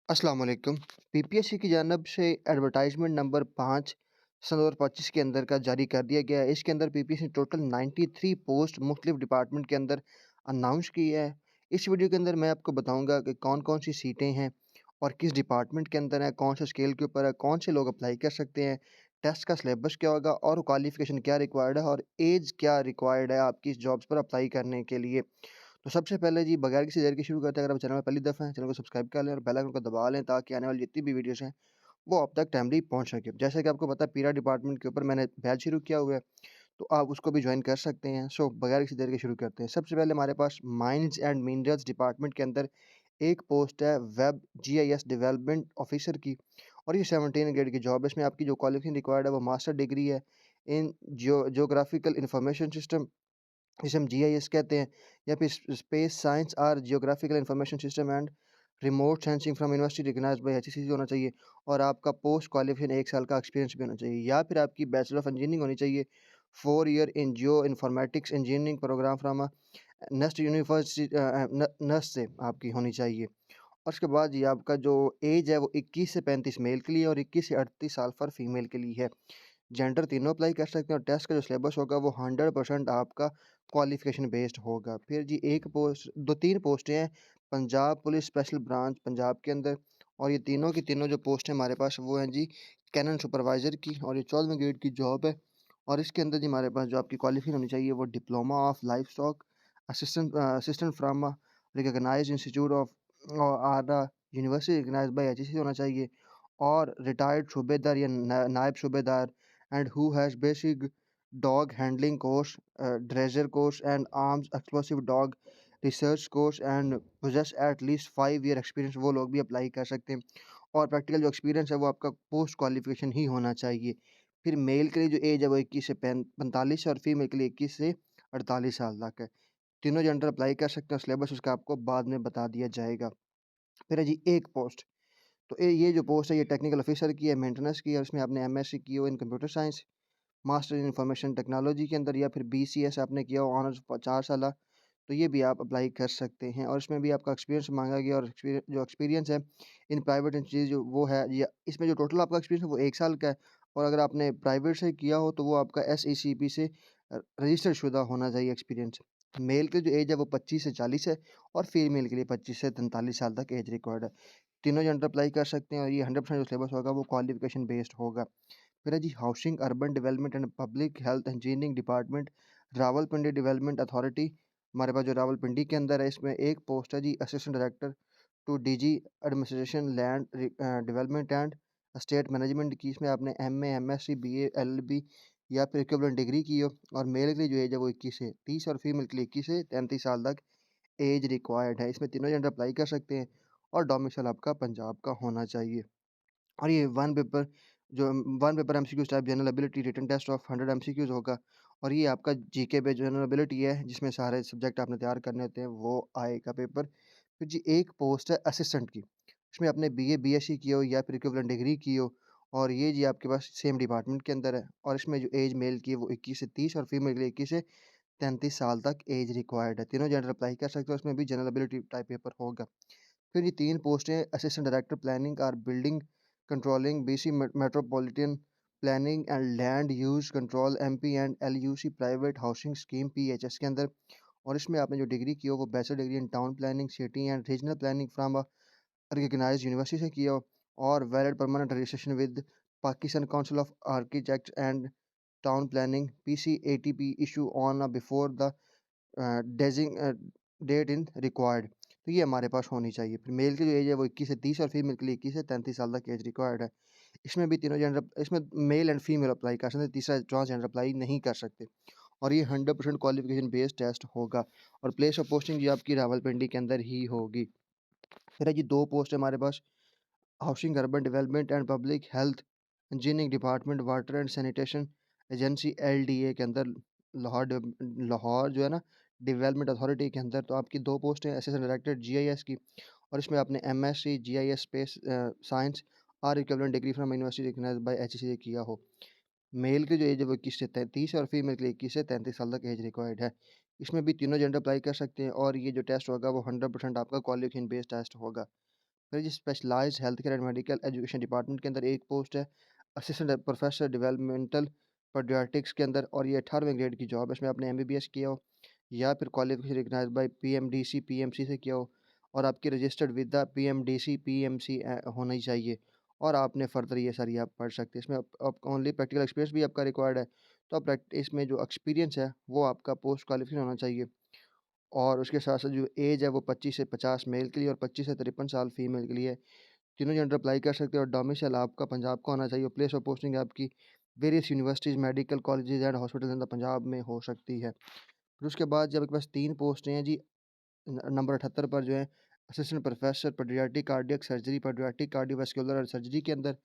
अस्सलाम वालेकुम। पीपीएससी की जानिब से एडवर्टाइज़मेंट नंबर 5 सन 2025 के अंदर का जारी कर दिया गया है। इसके अंदर पीपीएससी ने टोटल 93 पोस्ट मुख्तलिफ डिपार्टमेंट के अंदर अनाउंस की है। इस वीडियो के अंदर मैं आपको बताऊँगा कि कौन-कौन सी सीटें हैं और किस डिपार्टमेंट के अंदर है, कौन से स्केल के ऊपर है, कौन से लोग अप्लाई कर सकते हैं, टेस्ट का सिलेबस क्या होगा और क्वालिफ़िकेशन क्या रिक्वायर्ड है और ऐज क्या रिक्वायर्ड है आपकी इस जॉब्स पर अप्लाई करने के लिए। तो सबसे पहले जी बगैर किसी देर के शुरू करते हैं। अगर आप चैनल में पहली दफ़ा हैं, चैनल को सब्सक्राइब कर लें और बेल आइकन को दबा लें ताकि आने वाली जितनी भी वीडियोज़ हैं, वो आप तक टाइमली पहुँच सके। जैसा कि आपको पता है पीरा डिपार्टमेंट के ऊपर मैंने बैच शुरू किया हुआ है, तो आप उसको भी जॉइन कर सकते हैं। सो बगैर किसी देर के शुरू करते हैं। सबसे पहले हमारे पास माइंस एंड मिनरल्स डिपार्टमेंट के अंदर एक पोस्ट है वेब जीआईएस डेवलपमेंट ऑफिसर की और ये 17 ग्रेड की जॉब है। इसमें आपकी जो क्वालिफ़िकेशन रिक्वायर्ड है वो मास्टर डिग्री है इन ज्योग्राफिकल इन्फॉर्मेशन सिस्टम, जिसे हम जीआईएस कहते हैं, या फिर स्पेस साइंस और geographical information system and remote sensing from university recognised by HECC होना चाहिए। और आपका पोस्ट क्वालिफिकेशन 1 साल का एक्सपीरियंस भी होना चाहिए, या फिर आपकी बैचलर ऑफ इंजीनियरिंग होनी चाहिए। 4 year in geo informatics engineering program from NUST university NUST से आपकी होनी चाहिए। और उसके बाद ये आपका जो एज है वो 21 से 35 मेल के लिए और 21 से 38 साल फॉर फीमेल के लिए है। जेंडर तीनों अप्लाई कर सकते हैं और टेस्ट का जो सिलेबस होगा वो 100% आपका क्वालिफ़िकेशन बेस्ड होगा। फिर जी एक पोस्ट 2-3 पोस्टें हैं Punjab police special branch Punjab के अंदर, और ये तीनों की तीनों जो पोस्ट हैं हमारे पास वो हैं जी कैनन सुपरवाइज़र की, और ये 14वें ग्रेड की जॉब है। और इसके अंदर जी हमारे पास जो आपकी क्वालिफ़िकेशन होनी चाहिए वो diploma of livestock assistant from recognised institute of university recognised by HECC होना चाहिए। और रिटायर्ड सूबेदार या नायब सूबेदार and who has basic dog handling course, dresser course and arms explosive dog research course and possess at least 5 year experience, वो लोग भी अप्लाई कर सकते हैं। और प्रैक्टिकल जो एक्सपीरियंस है वो आपका पोस्ट क्वालिफिकेशन ही होना चाहिए। फिर मेल के लिए जो एज है वो 21 से 45 और फीमेल के लिए 21 से 48 साल तक है। तीनों जेंडर अप्लाई कर सकते हैं, सिलेबस उसका आपको बाद में बता दिया जाएगा। फिर है जी एक पोस्ट, तो ये जो पोस्ट है ये टेक्निकल ऑफिसर की है, मेंटेनेंस की है, और इसमें आपने एमएससी की हो इन computer science, master in information technology के अंदर, या फिर बीसीएस आपने किया हो ऑनर्स 4 साला, तो ये भी आप अप्लाई कर सकते हैं। और इसमें भी आपका एक्सपीरियंस माँगा गया, और जो एक्सपीरियंस है इन प्राइवेट इंडस्ट्रीज़ जो वो है, या इसमें जो टोटल आपका एक्सपीरियंस है वो 1 साल का है। और अगर आपने प्राइवेट से किया हो तो वो आपका एसईसीपी से रजिस्टर्ड शुदा होना चाहिए एक्सपीरियंस। मेल की जो एज है वो 25 से 40 है और फीमेल के लिए 25 से 43 साल तक एज रिक्वायर्ड है। तीनों जेंडर अप्लाई कर सकते हैं और ये 100% जो सिलेबस होगा वो क्वालिफिकेशन बेस्ड होगा। फिर है जी housing urban development and public health engineering department Rawalpindi development authority, हमारे पास जो रावलपिंडी के अंदर है, इसमें एक पोस्ट है जी assistant director to DG administration land development and state management की। इसमें आपने एमए, एमएससी, बीए, एलएलबी या फिर इक्विवेलेंट डिग्री की हो। और मेल के लिए जो एज है वो 21 से 30 और फीमेल के लिए 21 से 33 साल तक एज रिक्वायर्ड है। इसमें तीनों जेंडर अप्लाई कर सकते हैं और डोमिसाइल आपका पंजाब का होना चाहिए। और ये one paper MCQs type general ability written test of 100 MCQs होगा। और ये आपका जीके बेस्ड जनरल एबिलिटी है जिसमें सारे सब्जेक्ट आपने तैयार करने होते हैं, वो आएगा पेपर। फिर जी एक पोस्ट है असिस्टेंट की, इसमें आपने बीए, बीएससी की हो या फिर इक्विवेलेंट डिग्री की हो, और ये जी आपके पास सेम डिपार्टमेंट के अंदर है। और इसमें जो एज मेल की है वो 21 से 30 और फीमेल के लिए 21 से 33 साल तक एज रिक्वायर्ड है। तीनों जेंडर अप्लाई कर सकते हो, उसमें भी जनरल एबिलिटी टाइप पेपर होगा। फिर ये 3 पोस्टें असिस्टेंट डायरेक्टर प्लानिंग और building controlling BC metropolitan planning and land use control MP and LUC private housing scheme PHS के अंदर। और इसमें आपने जो डिग्री की हो वो bachelor degree in town planning, city and regional planning from recognised university से किया हो, और valid permanent registration with Pakistan council of architects and town planning PCATP issue on before the dazing date in required. तो ये हमारे पास होनी चाहिए। फिर मेल की जो एज है वो 21 से 30 और फीमेल के लिए 21 से 33 साल तक एज रिक्वायर्ड है। इसमें भी तीनों जेंडर, इसमें मेल एंड फीमेल अप्लाई कर सकते हैं, तीसरा ट्रांसजेंडर अप्लाई नहीं कर सकते। और ये 100% क्वालिफिकेशन बेस्ड टेस्ट होगा और प्लेस ऑफ पोस्टिंग ये आपकी रावलपिंडी के अंदर ही होगी। फिर है जी 2 पोस्ट है हमारे पास housing urban development and public health engineering department water and sanitation agency LDA के अंदर, लाहौर जो है ना डेवलपमेंट अथॉरिटी के अंदर। तो आपकी 2 पोस्ट हैं असिस्टेंट डायरेक्टर जीआईएस की, और इसमें आपने एमएससी जीआईएस स्पेस साइंस और equivalent degree from university recognised by HEC किया हो। मेल की जो एज है वो 21 से 33 है और फीमेल के लिए 21 से 33 साल तक एज रिक्वायर्ड है। इसमें भी तीनों जेंडर अप्लाई कर सकते हैं और ये जो टेस्ट होगा वो 100% आपका क्वालिफिकेशन बेस्ड टेस्ट होगा। फिर जी specialised health care and medical education department के अंदर एक पोस्ट है असिस्टेंट प्रोफेसर डेवलपमेंटल पीडियाट्रिक्स के अंदर, और ये 18वें ग्रेड की जॉब है। इसमें आपने एमबीबीएस किया हो या फिर qualification recognized by PMDC PMC से किया हो, और आपकी registered with the PMDC PMC होना ही चाहिए, और आपने फर्दर ये सारी आप पढ़ सकते हैं। इसमें आप ओनली प्रैक्टिकल एक्सपीरियंस भी आपका रिक्वायर्ड है, तो आप इसमें जो एक्सपीरियंस है वो आपका पोस्ट क्वालिफिकेशन होना चाहिए। और उसके साथ-साथ जो ऐज है वो 25 से 50 मेल के लिए और 25 से 53 साल फीमेल के लिए, तीनों जेंडर अप्लाई कर सकते हैं, और डोमिसाइल आपका पंजाब का होना चाहिए। प्लेस ऑफ पोस्टिंग आपकी various universities, medical colleges and hospital in the Punjab में हो सकती है। फिर उसके बाद जब आपके पास 3 पोस्टें हैं जी, नंबर 78 पर जो है assistant professor paediatric cardiac surgery, paediatric cardiovascular और सर्जरी के अंदर,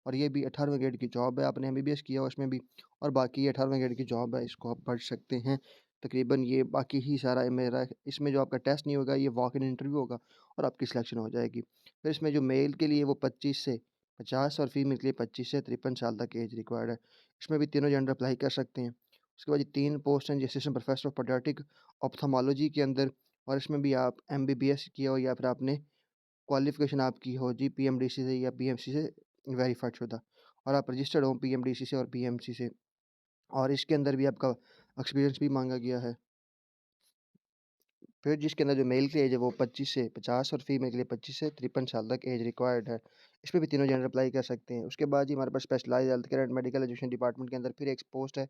और ये भी 18वें ग्रेड की जॉब है। आपने एमबीबीएस किया हो इसमें भी, और बाकी ये 18वें ग्रेड की जॉब है, इसको आप पढ़ सकते हैं। तकरीबन ये बाकी ही सारा मेरा इसमें जो आपका टेस्ट नहीं होगा, ये वॉक इन इंटरव्यू होगा और आपकी सिलेक्शन हो जाएगी। फिर इसमें जो मेल के लिए वो 25 से 50 और फीमेल के लिए 25 से 53 साल तक एज रिक्वायर्ड है। इसमें भी तीनों जेंडर अप्लाई कर सकते हैं। उसके बाद ये 3 पोस्ट हैं जी, असिस्टेंट प्रोफेसर ऑफ पेडियाट्रिक ऑप्थेमोलॉजी के अंदर, और इसमें भी आप एमबीबीएस किया हो या फिर आपने क्वालिफ़िकेशन आपकी हो जी पीएमडीसी से या पीएमसी से वेरीफाइड शुदा, और आप रजिस्टर्ड हो पीएमडीसी से और पीएमसी से, और इसके अंदर भी आपका एक्सपीरियंस भी माँगा गया है। फिर जिसके अंदर जो मेल की एज है वो 25 से 50 और फीमेल के लिए 25 से 53 साल तक एज रिक्वायर्ड है। इसमें भी तीनों जेंडर अप्लाई कर सकते हैं। उसके बाद जी हमारे पास specialised health care and medical education department के अंदर फिर एक पोस्ट है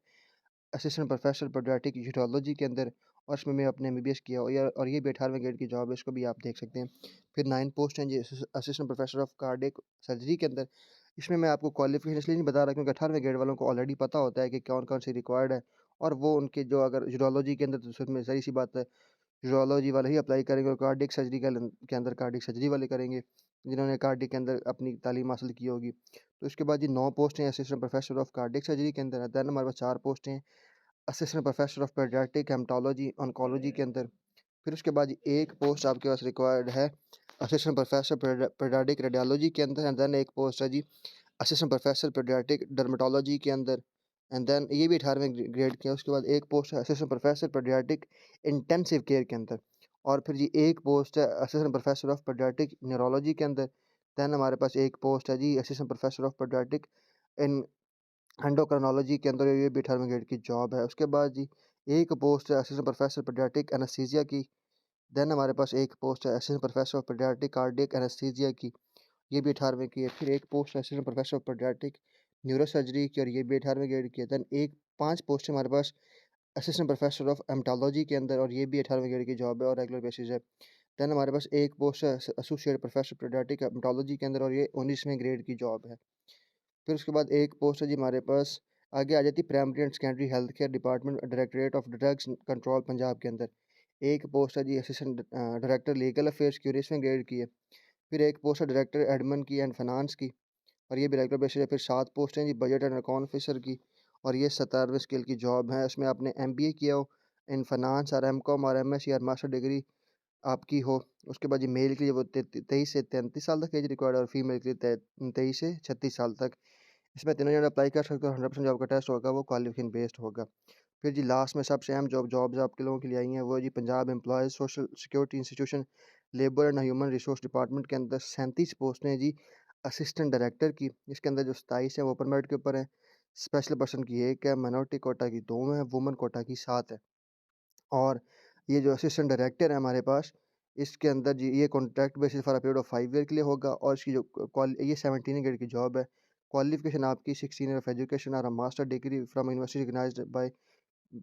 असिस्टेंट प्रोफेसर पेडियाट्रिक यूरोलॉजी के अंदर, और इसमें मैं अपने एमबीबीएस किया हो, या और ये भी 18वें ग्रेड की जॉब है, इसको भी आप देख सकते हैं। फिर 9 पोस्ट हैं जी assistant professor of cardiac surgery के अंदर। इसमें मैं आपको क्वालिफिकेशन इसलिए नहीं बता रहा क्योंकि 18वें ग्रेड वालों को ऑलरेडी पता होता है कि कौन-कौन सी रिक्वायर्ड है, और वो उनके जो अगर यूरोलॉजी के अंदर, तो उसमें ज़ाहिर-सी बात है यूरोलॉजी वाले ही अप्लाई करेंगे, और कार्डियक सर्जरी के अंदर कार्डियक सर्जरी वाले करेंगे, जिन्होंने कार्डियक के अंदर अपनी तालीम हासिल की होगी। तो उसके बाद जी 9 पोस्ट हैं assistant professor of cardiac surgery के अंदर। देन हमारे पास 4 पोस्टें हैं assistant professor of paediatric haematology oncology के अंदर। फिर उसके बाद एक पोस्ट आपके पास रिक्वायर्ड है असिस्टेंट प्रोफेसर पेडियाट्रिक रेडियोलॉजी के अंदर, एंड देन एक पोस्ट है जी असिस्टेंट प्रोफेसर पेडियाट्रिक डर्मेटोलॉजी के अंदर, एंड देन ये भी 18वें ग्रेड के है। उसके बाद एक पोस्ट है assistant professor paediatric intensive care के अंदर, और फिर जी एक पोस्ट है assistant professor of paediatric neurology के अंदर। देन हमारे पास एक पोस्ट है जी assistant professor of paediatric in endocrinology के अंदर, ये भी 18वें ग्रेड की जॉब है। उसके बाद जी एक पोस्ट है असिस्टेंट प्रोफेसर पीडियाट्रिक एनेस्थीसिया की। देन हमारे पास एक पोस्ट है assistant professor of paediatric cardiac anaesthesia की, ये भी 18वें की है। फिर एक पोस्ट है assistant professor of paediatric neurosurgery की, और ये भी 18वें ग्रेड की है। देन एक 5 पोस्ट है हमारे पास असिस्टेंट प्रोफेसर ऑफ एमेटोलॉजी के अंदर, और ये भी 18वें ग्रेड की जॉब है और रेगुलर बेसिस है। देन हमारे पास एक पोस्ट है एसोसिएट प्रोफेसर पीडियाट्रिक एमेटोलॉजी के अंदर, और ये 19वें ग्रेड की जॉब है। फिर उसके बाद एक पोस्ट है जी हमारे पास, आगे आ जाती है primary and secondary health care department directorate of drugs control Punjab के अंदर। एक पोस्ट है जी असिस्टेंट डायरेक्टर लीगल अफेयर्स की, 19वें ग्रेड की है। फिर एक पोस्ट है डायरेक्टर एडमिन की एंड फाइनेंस की, और ये भी रेगुलर बेसिस है। फिर 7 पोस्ट हैं जी बजट एंड अकाउंट ऑफिसर की, और ये 17वें स्केल की जॉब है। इसमें आपने एमबीए किया हो इन फाइनेंस और एमकॉम और एमएससी और मास्टर डिग्री आपकी हो। उसके बाद जी मेल के लिए वो 23 से 33 साल तक एज रिक्वायर्ड है, और फीमेल के लिए 23 से 36 साल तक। इसमें तीनों जने अप्लाई कर सकते हो, 100% जो आपका टेस्ट होगा वो क्वालिफिकेशन बेस्ड होगा। फिर जी लास्ट में सबसे अहम जॉब्स आपके लोगों के लिए आई हैं, वो है जी Punjab employees social security institution labour and human resource department के अंदर 37 पोस्टें हैं जी असिस्टेंट डायरेक्टर की। इसके अंदर जो 27 हैं वो ओपन मेरिट के ऊपर हैं। स्पेशल पर्सन की 1 है, माइनॉरिटी कोटा की 2 हैं, वुमेन कोटा की 7 है। और ये जो असिस्टेंट डायरेक्टर है हमारे पास, इसके अंदर जी ये contract basis for a period of 5 year के लिए होगा, और इसकी जो ये 17 ग्रेड की जॉब है। क्वालिफिकेशन आपकी 16 ईयर ऑफ एजुकेशन और a master degree from university recognised by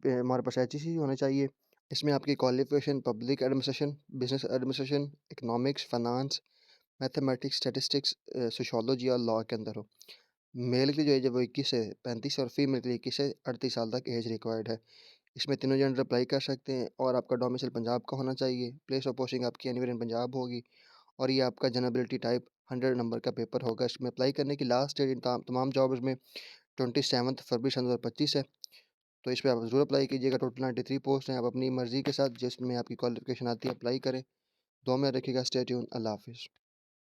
हमारे पास एचईसी होना चाहिए। इसमें आपकी qualification public administration, business administration, economics, finance, mathematics, statistics, sociology और लॉ के अंदर हो। मेल की जो एज है वो 21 से 35, और फीमेल के लिए 21 से 38 साल तक एज रिक्वायर्ड है। इसमें तीनों जेंडर अप्लाई कर सकते हैं, और आपका डोमिसाइल पंजाब का होना चाहिए। प्लेस ऑफ पोस्टिंग आपकी एनीवेयर इन पंजाब होगी, और ये आपका जनरेबिलिटी टाइप 100 नंबर का पेपर होगा। इसमें अप्लाई करने की लास्ट डेट इन तमाम जॉब्स में 27 फरवरी सन 2025 है। तो इस पे आप ज़रूर अप्लाई कीजिएगा। टोटल 93 पोस्ट हैं। आप अपनी मर्ज़ी के साथ जिसमें आपकी क्वालिफ़िकेशन आती है अप्लाई करें। दुआ में रखिएगा। Stay tuned. अल्लाह हाफ़िज़।